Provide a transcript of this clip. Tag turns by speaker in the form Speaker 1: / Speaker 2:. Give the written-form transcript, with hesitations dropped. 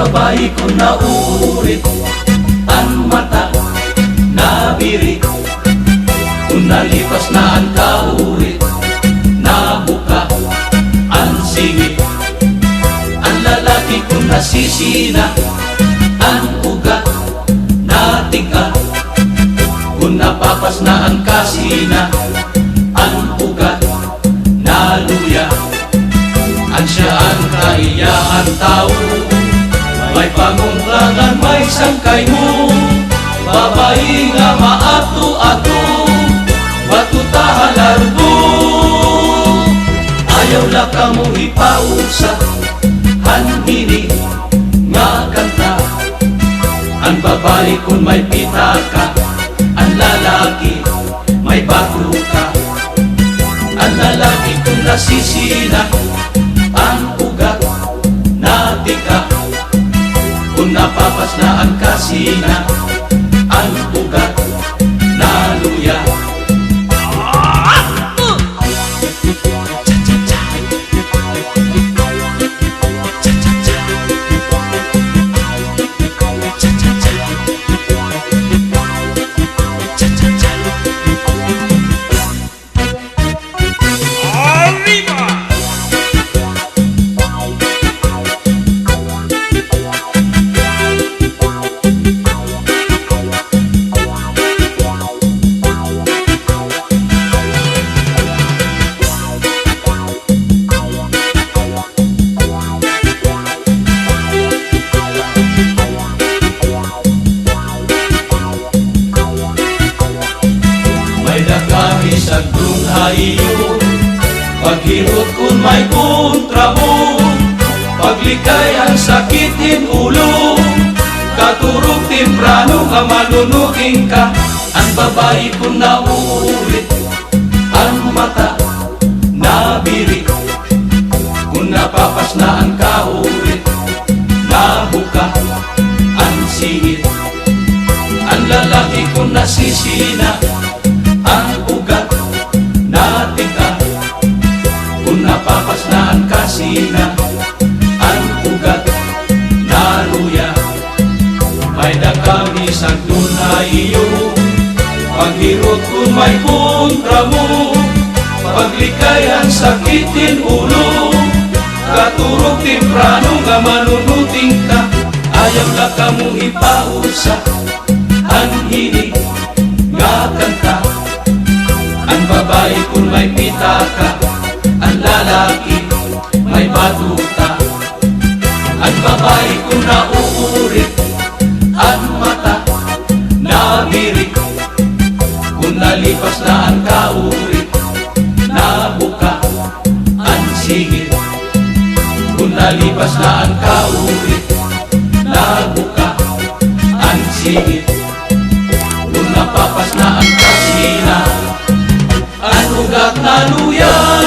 Speaker 1: babae ko nauurit, ang mata nabiri. Kung nalipas na ang kaurit, nabuka ang singit. Ang lalaki ko nasisina, ang ugat natiga. Kung napapas na ang kasina, ang ugat naluya. At siya ang kaiyaan tao, may pangungklangan, may sangkay mo. Babae nga maato-ato, matutahalargo. Ayaw la ka mo ipausa, hanhini nga kanta. Ang babae kung may pitaka, ang lalaki may batuta. Ang lalaki kung nasisina, ang ugat natika. Kung napapas na ang kasina, ang ugat naluya. Sagdung hayo, paghirot kun may kontrabo, paglikay ang sakitin ulo, katurog temprano ka malunugin ka. Ang babae kun nauulit, ang mata nabiri. Kung napapas na ang kaulit, nabuka ang singit. Ang lalaki kun nasisina, ang ugat natika. Kung napapas na ang kasina, ang ugat naluya. May dakami sa tunayo, paghirot kung may kontra mo, paglikay ang sakitin ulo, katurog temprano nga manunuting ka. Ayaw na ka mo ipausa, ang hinig nga kanta. Ang babae kung may pitaka, ang lalaki may batuta. Ang babae kung nauurit, ang mata nabiri. Kung nalipas na ang kaurit, nabuka ang singit. Kung nalipas na ang kaurit, nabuka ang singit. Kung napapas na ang kasina, ang ugat naluya.